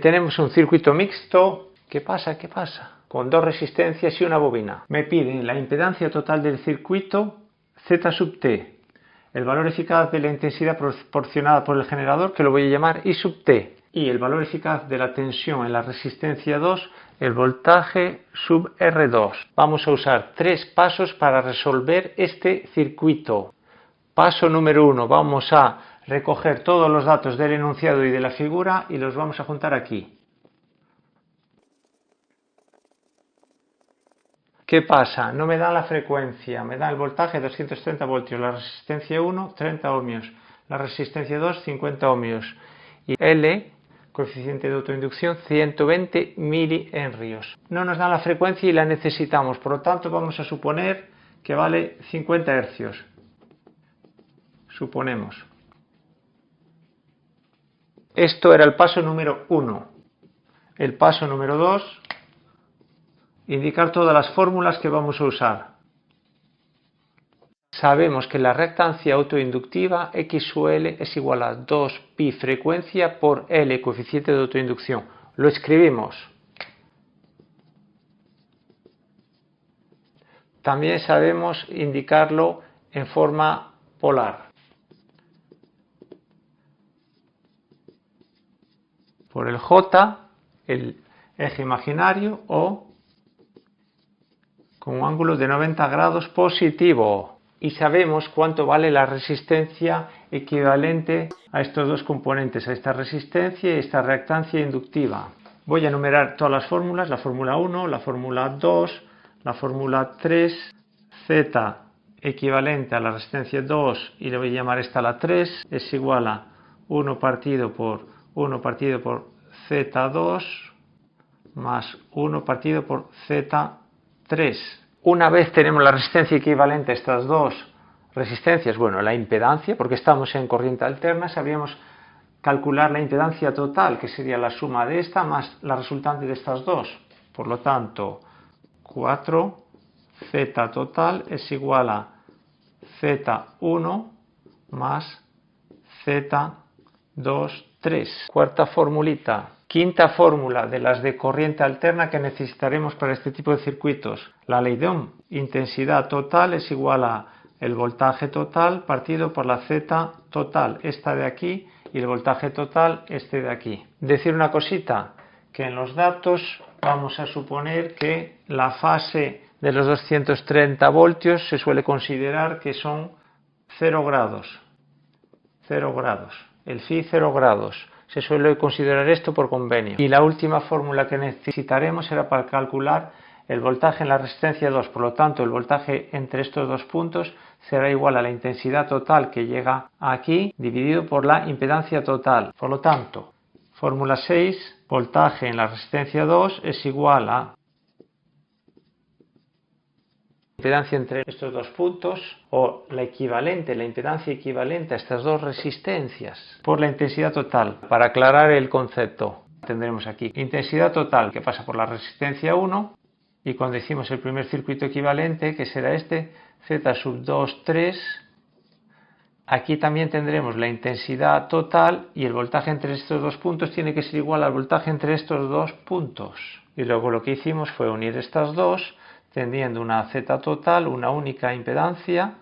Tenemos un circuito mixto. ¿Qué pasa? Con dos resistencias y una bobina. Me piden la impedancia total del circuito Z sub T, el valor eficaz de la intensidad proporcionada por el generador, que lo voy a llamar I sub T, y el valor eficaz de la tensión en la resistencia 2, el voltaje sub R2. Vamos a usar 3 pasos para resolver este circuito. Paso número 1, vamos a recoger todos los datos del enunciado y de la figura y los vamos a juntar aquí. ¿Qué pasa? No me da la frecuencia, me da el voltaje 230 voltios, la resistencia 1 30 ohmios, la resistencia 2 50 ohmios y L, coeficiente de autoinducción, 120 milihenrios. No nos da la frecuencia y la necesitamos, por lo tanto vamos a suponer que vale 50 hercios. Suponemos. Esto era el paso número 1. El paso número 2, indicar todas las fórmulas que vamos a usar. Sabemos que la reactancia autoinductiva X sub L es igual a 2pi frecuencia por L, coeficiente de autoinducción. Lo escribimos. También sabemos indicarlo en forma polar. Por el J, el eje imaginario, o con un ángulo de 90 grados positivo. Y sabemos cuánto vale la resistencia equivalente a estos dos componentes, a esta resistencia y esta reactancia inductiva. Voy a enumerar todas las fórmulas, la fórmula 1, la fórmula 2, la fórmula 3, Z equivalente a la resistencia 2, y le voy a llamar esta la 3, es igual a 1 partido por Z2 más 1 partido por Z3. Una vez tenemos la resistencia equivalente a estas dos resistencias, bueno, la impedancia, porque estamos en corriente alterna, sabríamos calcular la impedancia total, que sería la suma de esta más la resultante de estas dos. Por lo tanto, 4Z total es igual a Z1 más Z2, 3. Cuarta formulita. Quinta fórmula de las de corriente alterna que necesitaremos para este tipo de circuitos. La ley de Ohm. Intensidad total es igual a el voltaje total partido por la Z total, esta de aquí, y el voltaje total, este de aquí. Decir una cosita, que en los datos vamos a suponer que la fase de los 230 voltios se suele considerar que son 0 grados. 0 grados. El phi 0 grados. Se suele considerar esto por convenio. Y la última fórmula que necesitaremos será para calcular el voltaje en la resistencia 2. Por lo tanto, el voltaje entre estos dos puntos será igual a la intensidad total que llega aquí dividido por la impedancia total. Por lo tanto, fórmula 6, voltaje en la resistencia 2 es igual a impedancia entre estos dos puntos, o la impedancia equivalente a estas dos resistencias por la intensidad total. Para aclarar el concepto, tendremos aquí intensidad total que pasa por la resistencia 1, y cuando decimos el primer circuito equivalente, que será este, Z sub 2, 3, aquí también tendremos la intensidad total, y el voltaje entre estos dos puntos tiene que ser igual al voltaje entre estos dos puntos. Y luego lo que hicimos fue unir estas dos, teniendo una Z total, una única impedancia,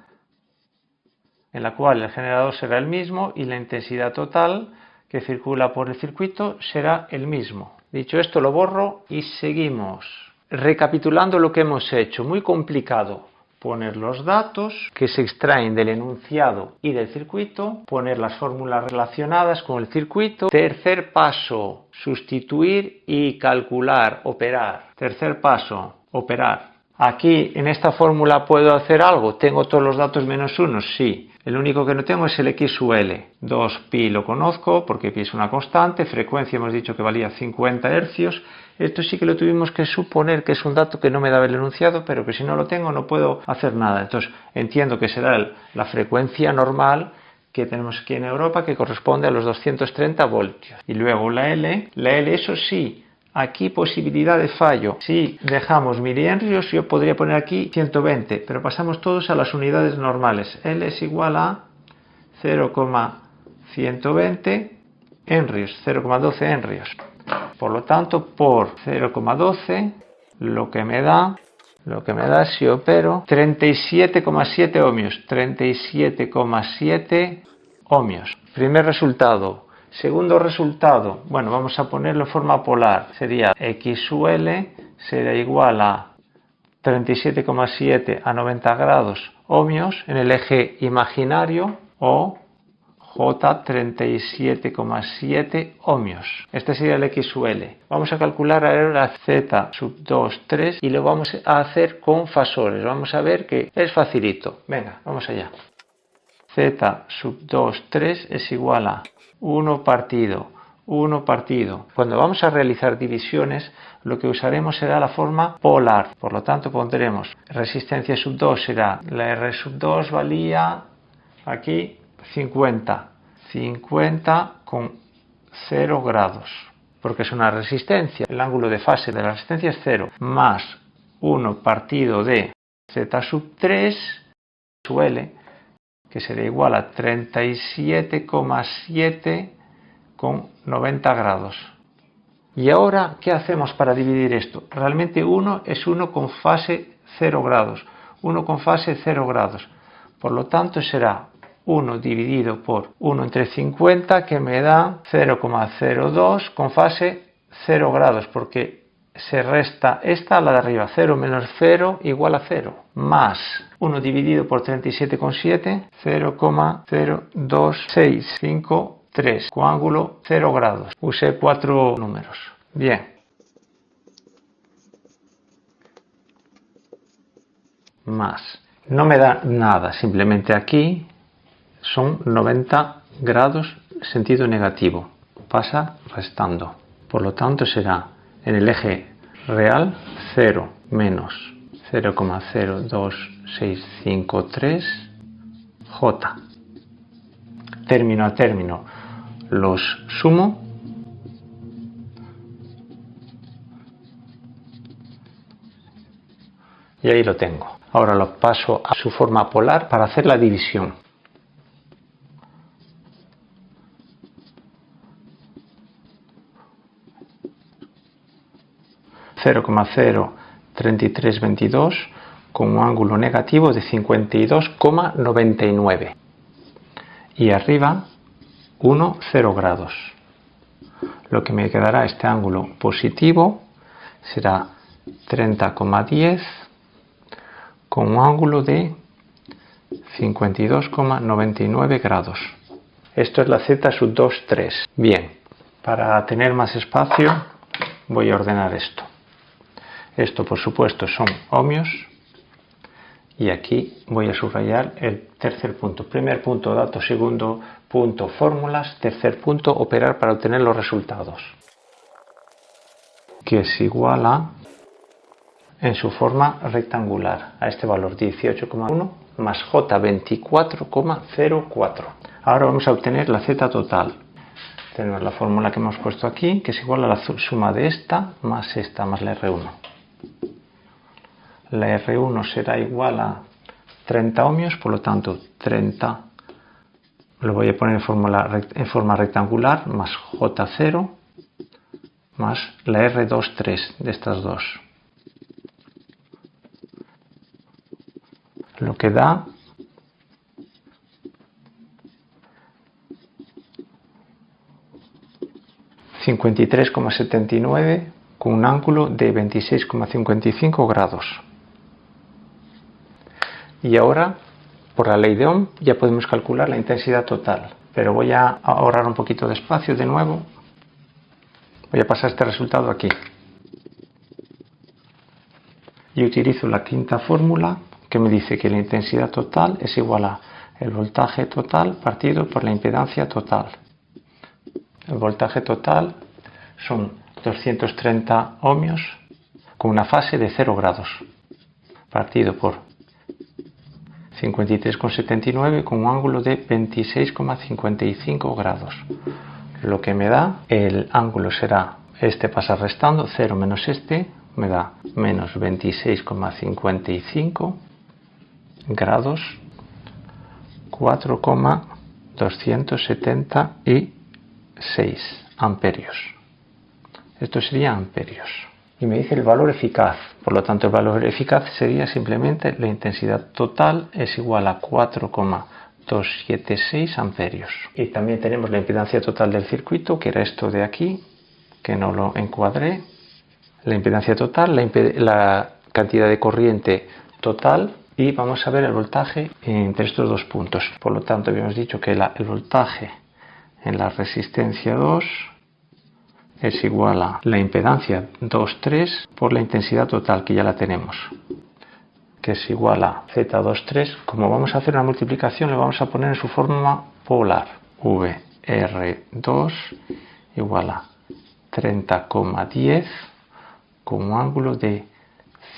en la cual el generador será el mismo y la intensidad total que circula por el circuito será el mismo. Dicho esto, lo borro y seguimos. Recapitulando lo que hemos hecho, muy complicado. Poner los datos que se extraen del enunciado y del circuito, poner las fórmulas relacionadas con el circuito. Tercer paso, sustituir y calcular, operar. Tercer paso, operar. Aquí en esta fórmula puedo hacer algo. ¿Tengo todos los datos menos 1? Sí. El único que no tengo es el X sub L. 2pi lo conozco porque pi es una constante. Frecuencia hemos dicho que valía 50 hercios. Esto sí que lo tuvimos que suponer que es un dato que no me daba el enunciado, pero que si no lo tengo no puedo hacer nada. Entonces entiendo que será la frecuencia normal que tenemos aquí en Europa, que corresponde a los 230 voltios. Y luego la L, eso sí. Aquí posibilidad de fallo. Si dejamos milihenrios, yo podría poner aquí 120, pero pasamos todos a las unidades normales. L es igual a 0,120 henrios, 0,12 henrios. Por lo tanto, por 0,12, lo que me da si opero 37,7 ohmios. 37,7 ohmios. Primer resultado. Segundo resultado, bueno, vamos a ponerlo en forma polar. Sería XUL será igual a 37,7 a 90 grados ohmios en el eje imaginario, o J 37,7 ohmios. Este sería el XUL. Vamos a calcular ahora la Z sub 2, 3 y lo vamos a hacer con fasores. Vamos a ver que es facilito. Venga, vamos allá. Z sub 2, 3 es igual a 1 partido 1 partido. Cuando vamos a realizar divisiones, lo que usaremos será la forma polar. Por lo tanto, pondremos resistencia sub 2 será, la R sub 2 valía aquí 50 con 0 grados, porque es una resistencia. El ángulo de fase de la resistencia es 0, más 1 partido de Z sub 3 suele, que será igual a 37,7 con 90 grados. Y ahora, ¿qué hacemos para dividir esto? Realmente 1 es 1 con fase 0 grados. 1 con fase 0 grados. Por lo tanto, será 1 dividido por 1 entre 50, que me da 0,02 con fase 0 grados, porque se resta esta a la de arriba. 0 menos 0 igual a 0. Más 1 dividido por 37,7, 0,02653, con ángulo 0 grados. Usé 4 números. Bien. Más. No me da nada, simplemente aquí son 90 grados sentido negativo. Pasa restando. Por lo tanto, será en el eje real 0 menos 0,02653 J. Término a término los sumo y ahí lo tengo. Ahora lo paso a su forma polar para hacer la división. (0,03322) con un ángulo negativo de 52,99 y arriba 0 grados. Lo que me quedará este ángulo positivo será 30,10 con un ángulo de 52,99 grados. Esto es la Z sub 2, 3. Bien, para tener más espacio voy a ordenar esto. Esto, por supuesto, son ohmios. Y aquí voy a subrayar el tercer punto. Primer punto, datos. Segundo punto, fórmulas. Tercer punto, operar para obtener los resultados. Que es igual a, en su forma rectangular, a este valor 18,1 más J 24,04. Ahora vamos a obtener la Z total. Tenemos la fórmula que hemos puesto aquí, que es igual a la suma de esta, más la R1. La R1 será igual a 30 ohmios, por lo tanto 30 lo voy a poner en forma rectangular, más J0 más la R2, 3 de estas dos. Lo que da 53,79 con un ángulo de 26,55 grados. Y ahora, por la ley de Ohm, ya podemos calcular la intensidad total. Pero voy a ahorrar un poquito de espacio de nuevo. Voy a pasar este resultado aquí. Y utilizo la quinta fórmula, que me dice que la intensidad total es igual a el voltaje total partido por la impedancia total. El voltaje total son 230 ohmios con una fase de 0 grados, partido por 53,79 con un ángulo de 26,55 grados. Lo que me da, el ángulo será, este pasa restando, 0 menos este, me da menos 26,55 grados, 4,276 amperios. Esto sería amperios. Y me dice el valor eficaz. Por lo tanto, el valor eficaz sería simplemente la intensidad total es igual a 4,276 amperios. Y también tenemos la impedancia total del circuito, que era esto de aquí, que no lo encuadré. La impedancia total, la cantidad de corriente total, y vamos a ver el voltaje entre estos dos puntos. Por lo tanto, habíamos dicho que el voltaje en la resistencia 2 es igual a la impedancia 2,3 por la intensidad total, que ya la tenemos, que es igual a Z23. Como vamos a hacer una multiplicación, le vamos a poner en su forma polar. VR2 igual a 30,10 con un ángulo de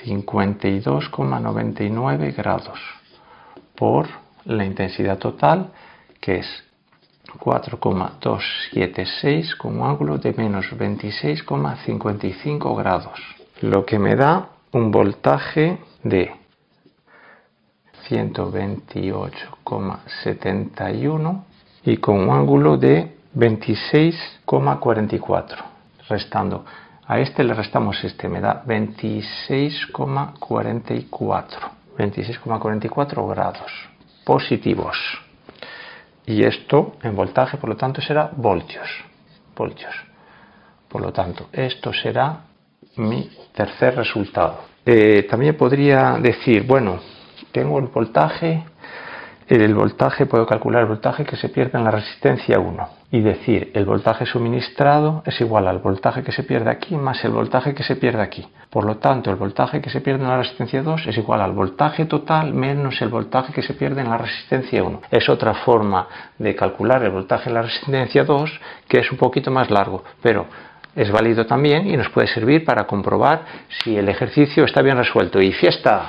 52,99 grados por la intensidad total, que es 4,276 con un ángulo de menos 26,55 grados, lo que me da un voltaje de 128,71 y con un ángulo de 26,44. Restando a este le restamos este, me da 26,44 grados positivos. Y esto en voltaje, por lo tanto, será voltios. Por lo tanto, esto será mi tercer resultado. También podría decir, bueno, tengo el voltaje, puedo calcular el voltaje que se pierde en la resistencia 1 y decir el voltaje suministrado es igual al voltaje que se pierde aquí más el voltaje que se pierde aquí. Por lo tanto, el voltaje que se pierde en la resistencia 2 es igual al voltaje total menos el voltaje que se pierde en la resistencia 1. Es otra forma de calcular el voltaje en la resistencia 2 que es un poquito más largo, pero es válido también y nos puede servir para comprobar si el ejercicio está bien resuelto. ¡Y fiesta!